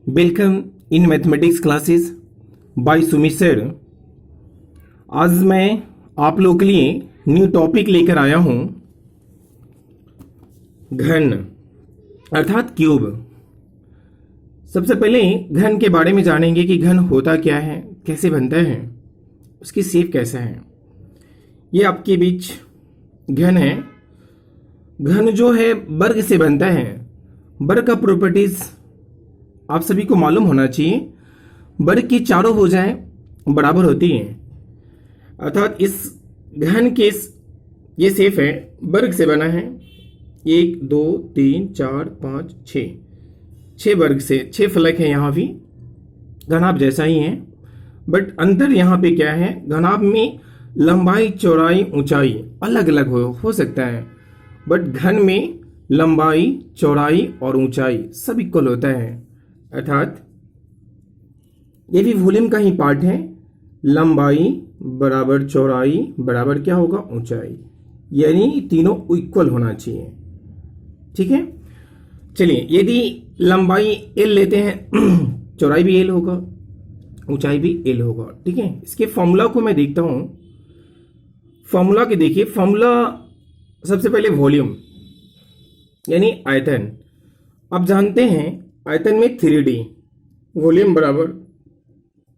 Welcome in mathematics classes bye Sumit sir. आज मैं आप लोगों के लिए न्यू टॉपिक लेकर आया हूं, घन अर्थात क्यूब। सबसे पहले घन के बारे में जानेंगे कि घन होता क्या है, कैसे बनता है, उसकी शेप कैसा है। ये आपके बीच घन है। घन जो है वर्ग से बनता है। वर्ग का प्रॉपर्टीज आप सभी को मालूम होना चाहिए। वर्ग की चारों भुजाएं बराबर होती हैं, अर्थात इस घन के ये शेप है, वर्ग से बना है। 1 2 3 4 5 6 वर्ग से 6 फलक है। यहाँ भी घनाभ जैसा ही है, बट अंतर यहाँ पे क्या है, घनाभ में लंबाई चौड़ाई ऊंचाई अलग अलग हो सकता है, बट घन में लंबाई चौड़ाई और ऊंचाई सब इक्वल होता है। अर्थात ये भी वॉल्यूम का ही पार्ट है। लंबाई बराबर चौड़ाई बराबर क्या होगा, ऊंचाई, यानी तीनों इक्वल होना चाहिए। ठीक है, चलिए यदि लंबाई L लेते हैं, चौड़ाई भी L होगा, ऊंचाई भी L होगा। ठीक है, इसके फॉर्मूला को मैं देखता हूं। फॉर्मूला के देखिए, फॉर्मूला सबसे पहले वॉल्यूम यानी आयतन। आप जानते हैं आयतन में 3D, वॉल्यूम बराबर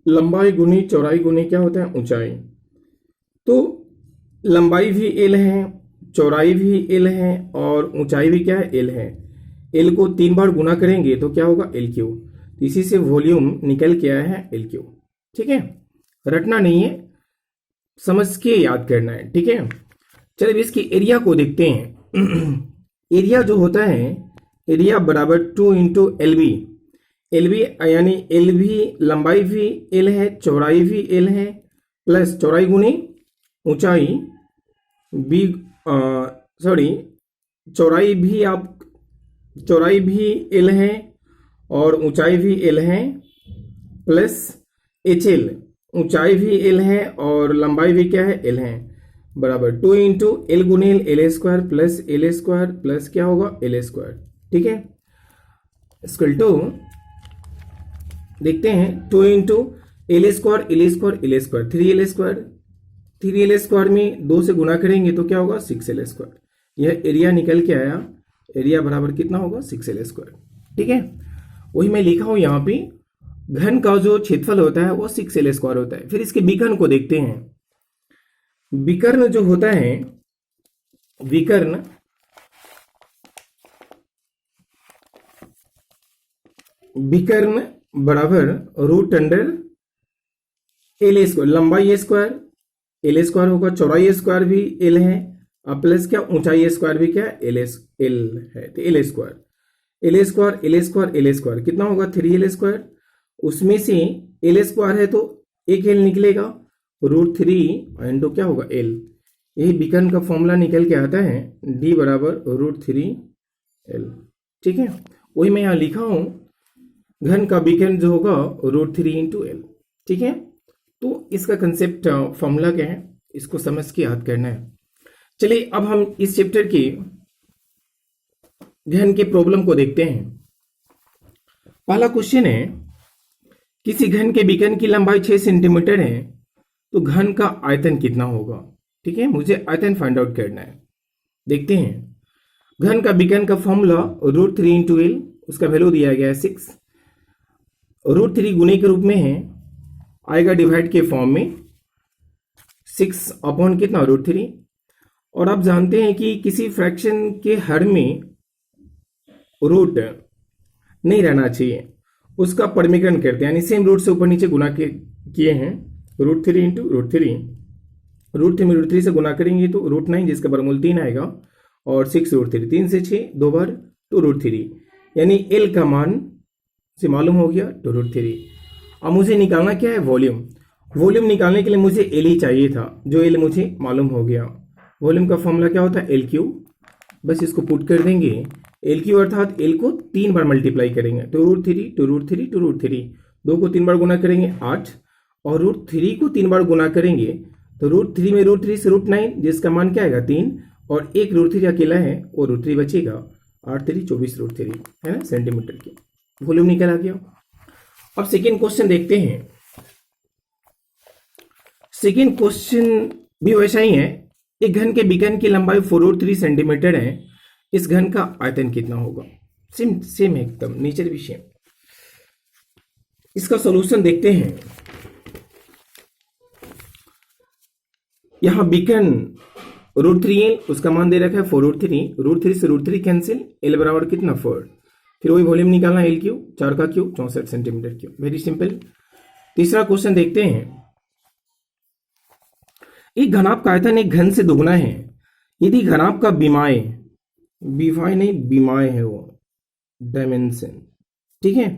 लंबाई गुनी चौड़ाई गुनी क्या होता है, ऊंचाई। तो लंबाई भी L है, चौड़ाई भी L है और ऊंचाई भी क्या है, L है। L को 3 बार गुना करेंगे तो क्या होगा, L3। इसी से वॉल्यूम निकल के आया है L3। ठीक है, रटना नहीं है, समझ के याद करना है। ठीक है, चलिए इसकी एरिया को देखते हैं। एरिया जो होता है, एरिया बराबर 2 इंटू LB। LB यानी LB लंबाई भी L है, चौड़ाई भी L है, प्लस चौड़ाई गुनी ऊंचाई B, चौड़ाई भी L है और ऊंचाई भी L है, प्लस HL ऊंचाई भी L है और लंबाई भी क्या है, L है, बराबर 2 इंटू L गुनी L square plus L square plus क्या होगा, L स्क्वायर। ठीक है, इक्वल टू देखते हैं 2 into L square 3L square. 3L square में 2 से गुना करेंगे तो क्या होगा, 6L स्क्वायर। यह एरिया निकल के आया, एरिया बराबर कितना होगा, 6L स्क्वायर। ठीक है, वही मैं लिखा हूं यहाँ पे, घन का जो क्षेत्रफल होता है वो 6L स्क्वायर होता है। फिर इसके विकर्ण को देखते हैं। विकर्ण जो होता है, विकर्ण बराबर रूट अंडर L स्क्वायर। लंबाई स्क्वायर L स्क्वायर होगा, चौड़ाई स्क्वायर भी L है, अब प्लस क्या, ऊंचाई स्क्वायर भी क्या है, L है, तो L स्क्वायर कितना होगा, 3L स्क्वायर। उसमें से L स्क्वायर है तो एक L निकलेगा, √3 इंटू क्या होगा, L। यही विकर्ण का फॉर्मूला निकल के आता है, D बराबर √3L। ठीक है, वही मैं यहाँ लिखा हूं, घन का विकर्ण जो होगा √3 इंटू L। ठीक है, तो इसका कंसेप्ट फॉर्मूला क्या है, इसको समझ के याद करना है। चलिए अब हम इस चैप्टर की घन के प्रॉब्लम को देखते हैं। पहला क्वेश्चन है, किसी घन के विकर्ण की लंबाई 6 सेंटीमीटर है तो घन का आयतन कितना होगा। ठीक है, मुझे आयतन फाइंड आउट करना है। देखते हैं, घन का विकर्ण का फॉर्मूला √3 इंटू L, उसका वैल्यू दिया गया है 6। √3 गुने के रूप में है, आएगा डिवाइड के फॉर्म में, 6 अपॉन कितना, √3। और आप जानते हैं कि किसी फ्रैक्शन के हर में रूट नहीं रहना चाहिए, उसका परिमीकरण करते हैं, यानी सेम रूट से ऊपर नीचे गुना किए हैं। √3 इंटू √3 में √3 से गुना करेंगे तो √9 जिसका वर्गमूल 3 आएगा, और 6 √3, 3 से 6 2 बार 2 √3, यानी L का मान से मालूम हो गया 2 √3। अब मुझे निकालना क्या है, वॉल्यूम। वॉल्यूम निकालने के लिए मुझे L ही चाहिए था, जो L मुझे मालूम हो गया। वॉल्यूम का फॉर्मूला क्या होता है, L3। बस इसको पुट कर देंगे, L3 अर्थात L को 3 बार मल्टीप्लाई करेंगे, 2 √3 2 को 3 बार गुना करेंगे 8, और √3 को 3 बार गुना करेंगे तो √3 में √3 से √9 जिसका मान क्या आएगा, 3, और एक √3 अकेला है और √3 बचेगा, 8 3 24 √3 है ना, सेंटीमीटर की। वॉल्यूम निकल आ गया। अब सेकेंड क्वेश्चन देखते हैं। सेकेंड क्वेश्चन भी वैसा ही है। एक घन के विकर्ण की लंबाई 403 सेंटीमीटर है। इस घन का आयतन कितना होगा? सेम सेम है एकदम, नेचर भी सेम। इसका सॉल्यूशन देखते हैं। यहां विकर्ण √3l, उसका मान दे रखा है 403। √3 से √3 कैंसिल, l बराबर कितना 4। फिर वही वॉल्यूम निकालना, l क्यूब, 4 का cube 64 centimetre cube. Very simple. तीसरा क्वेश्चन देखते हैं। एक घनाभ का आयतन एक घन से दोगुना है यदि घनाभ का विमाय विमाय है वो डायमेंशन, ठीक है,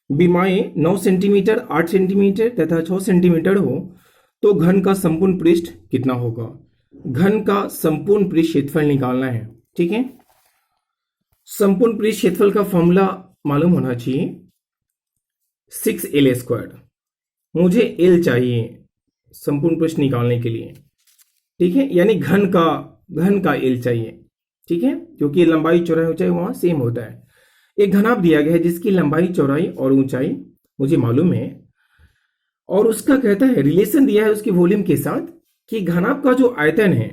विमाय 9 सेंटीमीटर, 8 सेंटीमीटर तथा 6 सेंटीमीटर हो तो घन का संपूर्ण पृष्ठ कितना होगा? घन का संपूर्ण पृष्ठ क्षेत्रफल निकालना है, ठीक है। संपूर्ण पृष्ठ क्षेत्रफल का फॉर्मूला मालूम होना चाहिए, 6l²। मुझे l चाहिए संपूर्ण पृष्ठ निकालने के लिए, ठीक है, यानी घन का l चाहिए, ठीक है, क्योंकि लंबाई चौड़ाई ऊंचाई वहां सेम होता है। एक घनाभ दिया गया है जिसकी लंबाई चौड़ाई और ऊंचाई मुझे मालूम है, और उसका कहता है रिलेशन दिया है उसके वॉल्यूम के साथ कि घनाभ का जो आयतन है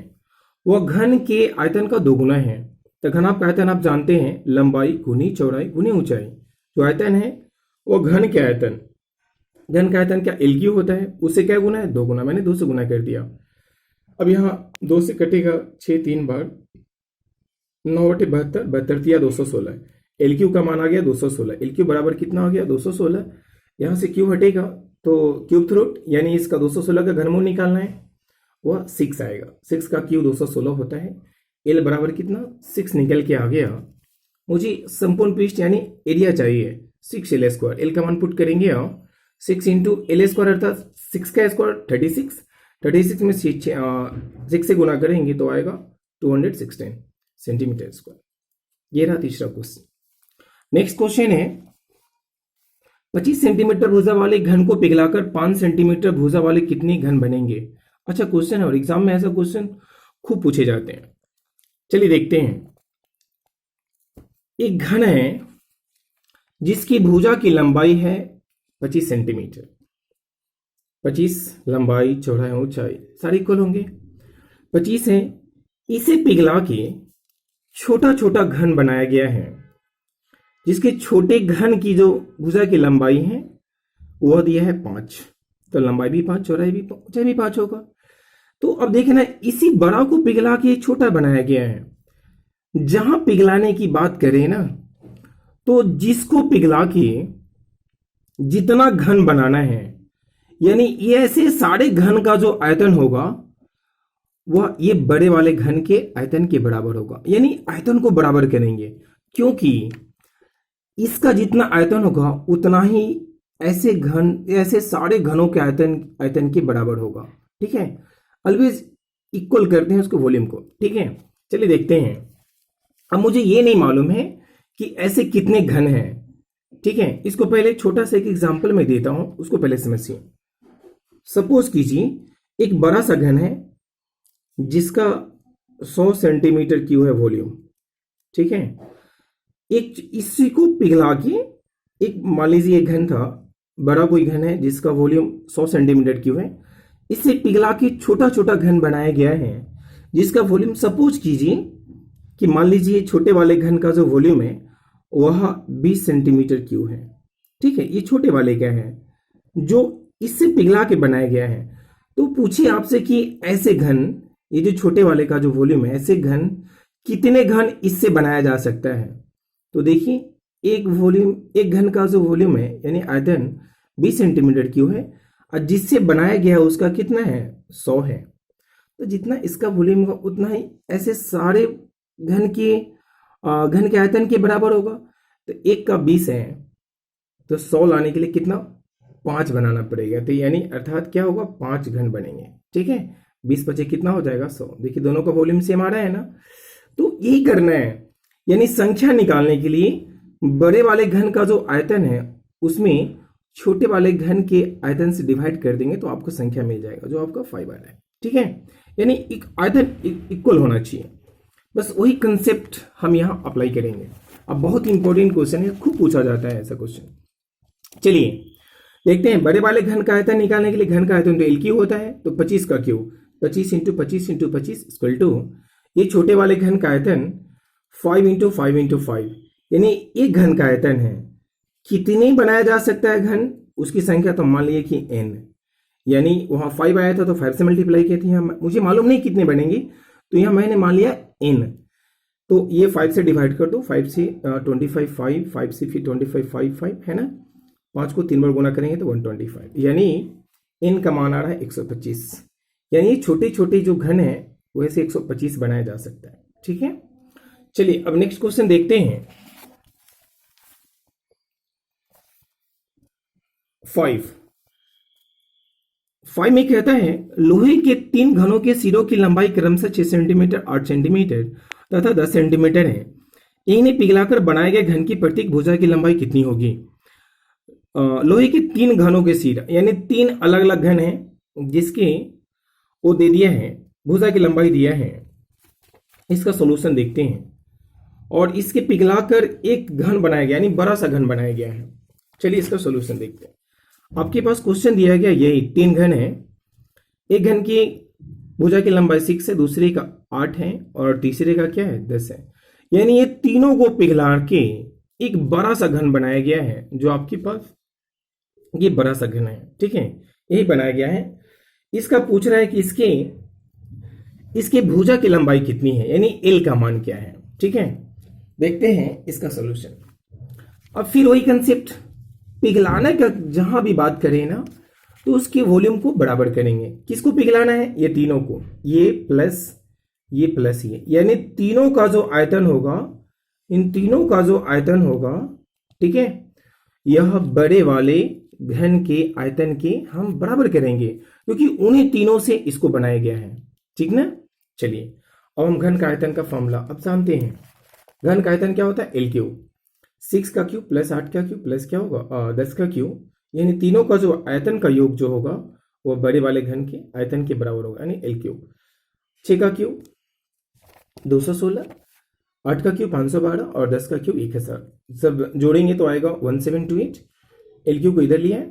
वह घन के आयतन का दोगुना है। तो घनाभ का आयतन आप जानते हैं, लंबाई गुनी चौड़ाई गुनी ऊंचाई। जो आयतन है वह घन के आयतन, घन का आयतन क्या l क्यूब होता है, उससे क्या गुना है? 2 गुना। मैंने 2 से गुना कर दिया। अब यहाँ 2 से कटेगा 6 3 बार, 9/72, 72 216। l क्यूब का मान आ गया 216। l क्यूब बराबर कितना हो गया? 216। यहाँ से क्यूब हटेगा तो क्यूब थ्रूट, यानी इसका 216 का घनमूल निकालना है, वह 6 आएगा। 6 का क्यूब 216 होता है। l बराबर कितना? 6 निकल के आ गया। मुझे संपूर्ण पृष्ठ यानी एरिया चाहिए, 6l²। l का मान पुट करेंगे 6 इंटू l² अर्थात 6 का स्क्वायर 36। 36 में 6 से गुना करेंगे तो आएगा 216 सेंटीमीटर स्क्वायर। ये रहा तीसरा क्वेश्चन। नेक्स्ट क्वेश्चन है, 25 सेंटीमीटर भुजा वाले घन को पिघलाकर 5 सेंटीमीटर भुजा वाले कितने घन बनेंगे? अच्छा क्वेश्चन है, और एग्जाम में ऐसा क्वेश्चन खूब पूछे जाते हैं। चलिए देखते हैं। एक घन है जिसकी भुजा की लंबाई है 25 सेंटीमीटर। 25 लंबाई चौड़ाई ऊंचाई सारे इक्वल होंगे, 25 है। इसे पिघला के छोटा छोटा घन बनाया गया है जिसके छोटे घन की जो भुजा की लंबाई है वह दिया है 5। तो लंबाई भी 5, चौड़ाई भी 5, ऊंचाई भी 5 होगा। तो अब देखें ना, इसी बड़ा को पिघला के छोटा बनाया गया है। जहां पिघलाने की बात करें ना, तो जिसको पिघला के जितना घन बनाना है, यानी ये ऐसे सारे घन का जो आयतन होगा वह ये बड़े वाले घन के आयतन के बराबर होगा। यानी आयतन को बराबर करेंगे, क्योंकि इसका जितना आयतन होगा उतना ही ऐसे सारे घनों के आयतन के बराबर होगा, ठीक है। ऑलवेज इक्वल करते हैं उसको वॉल्यूम को, ठीक है। चलिए देखते हैं। अब मुझे ये नहीं मालूम है कि ऐसे कितने घन हैं, ठीक है। इसको पहले छोटा सा एक एग्जांपल में देता हूं, उसको पहले समझिए। सपोज कीजिए एक बड़ा सा घन है जिसका 100 सेंटीमीटर क्यूब है वॉल्यूम, ठीक है। एक इसी को पिघला के, एक मान लीजिए एक घन था, बड़ा कोई घन है जिसका वॉल्यूम 100 सेंटीमीटर क्यूब है, इसे पिघला के छोटा छोटा घन बनाया गया है जिसका वॉल्यूम, सपोज कीजिए कि मान लीजिए छोटे वाले घन का जो वॉल्यूम है वह 20 सेंटीमीटर क्यूब है, ठीक है। ये छोटे वाले क्या है जो इससे पिघला के बनाया गया है। तो पूछिए आपसे कि ऐसे घन, ये जो छोटे वाले का जो वॉल्यूम है, ऐसे घन कितने घन इससे बनाया जा सकता है? तो देखिए एक घन का जो वॉल्यूम है यानी आयतन 20 सेंटीमीटर क्यूब है, और जिससे बनाया गया है उसका कितना है? 100 है। तो जितना इसका वॉल्यूम होगा उतना ही ऐसे सारे घन के आयतन के बराबर होगा। तो एक का 20 है तो 100 लाने के लिए कितना? 5 बनाना पड़ेगा। तो यानी अर्थात क्या होगा? 5 घन बनेंगे, ठीक है। 20 बचे कितना हो जाएगा? 100। देखिए दोनों का वॉल्यूम सेम आ रहा है ना। तो यही करना है, यानी संख्या निकालने के लिए बड़े वाले घन का जो आयतन है उसमें छोटे वाले घन के आयतन से डिवाइड कर देंगे तो आपको संख्या मिल जाएगा जो आपका 5 आ रहा है, ठीक है। यानी एक आयतन इक्वल होना चाहिए। बस वही कंसेप्ट हम यहां अप्लाई करेंगे। अब बहुत इंपॉर्टेंट क्वेश्चन है, खूब पूछा जाता है ऐसा क्वेश्चन। चलिए देखते हैं बड़े वाले घन का आयतन निकालने के लिए घन का आयतन तो एल क्यू होता है, तो 25 का cube 25 into 25 into 25 equal to ये छोटे वाले घन का आयतन 5 इंटू 5 इंटू 5, यानी एक घन का आयतन है। कितने बनाया जा सकता है घन, उसकी संख्या तो मान लीजिए कि n, यानी वहां 5 आया था तो 5 से मल्टीप्लाई किए थे, यहाँ मुझे मालूम नहीं कितने बनेंगे, तो यहाँ मैंने मान लिया n, तो ये 5 से डिवाइड कर दो, 5 से 25 5 से फिर 25 5 है ना, 5 को 3 बार गुना करेंगे तो 125, यानी n का मान आ रहा है 125, यानी छोटे छोटे जो घन है वैसे 125 बनाया जा सकता है। ठीक है, चलिए अब नेक्स्ट क्वेश्चन देखते हैं। 5 में कहता है लोहे के 3 घनों के सिरों की लंबाई क्रमशः 6 सेंटीमीटर 8 सेंटीमीटर तथा 10 सेंटीमीटर है। इन्हें पिघलाकर बनाए गए घन की प्रत्येक भुजा की लंबाई कितनी होगी। लोहे के 3 घनों के सिर, यानी 3 अलग अलग घन हैं जिसके वो दे दिया है, भुजा की लंबाई दिया है। इसका सॉल्यूशन देखते हैं, और इसके पिघलाकर एक घन बनाया गया, यानी बड़ा सा घन बनाया गया है। चलिए इसका सॉल्यूशन देखते हैं। आपके पास क्वेश्चन दिया गया यही 3 घन है, एक घन की भुजा की लंबाई 6 है, दूसरे का 8 है और तीसरे का क्या है 10 है, यानी ये तीनों को पिघला के एक बड़ा सा घन बनाया गया है। जो आपके पास ये बड़ा सा घन है, ठीक है, यही बनाया गया है। इसका पूछ रहा है कि इसके भुजा की लंबाई कितनी है, यानी एल का मान क्या है। ठीक है, देखते हैं इसका सॉल्यूशन। अब फिर वही कंसेप्ट, पिघलाने का जहां भी बात करें ना तो उसके वॉल्यूम को बराबर करेंगे। किसको पिघलाना है, ये तीनों को, ये प्लस ये, यानी तीनों का जो आयतन होगा, इन तीनों का जो आयतन होगा, ठीक है, यह बड़े वाले घन के आयतन के हम बराबर करेंगे, क्योंकि उन्हीं तीनों से इसको बनाया गया है। ठीक ना, चलिए अब हम घन का आयतन का फॉर्मूला अब जानते हैं। घन का आयतन क्या होता है, एल क्यूब, 6 का क्यूब प्लस 8 का क्यूब प्लस क्या होगा 10 का क्यूब, यानी तीनों का जो आयतन का योग जो होगा वो बड़े वाले घन के आयतन के बराबर होगा, यानी एल क्यूब। 6 का क्यूब 216, 8 का क्यूब 512 और 10 का क्यूब 1000, सब जोड़ेंगे तो आएगा 1728। एल क्यूब को इधर लिया है,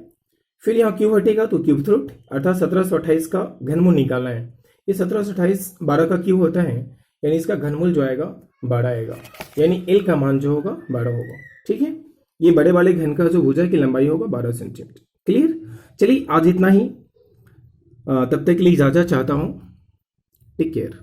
फिर यहाँ क्यूब हटेगा तो क्यूब रूट, अर्थात 1728 का घनमूल निकालना है। ये 1728 12 का क्यूब होता है, यानी इसका घनमूल जो आएगा 12 आएगा, यानी एल का मान जो होगा 12 होगा। ठीक है, ये बड़े वाले घन का जो भुजा की लंबाई होगा 12 सेंटीमीटर। क्लियर, चलिए आज इतना ही, तब तक के लिए इजाजत चाहता हूं। Take care.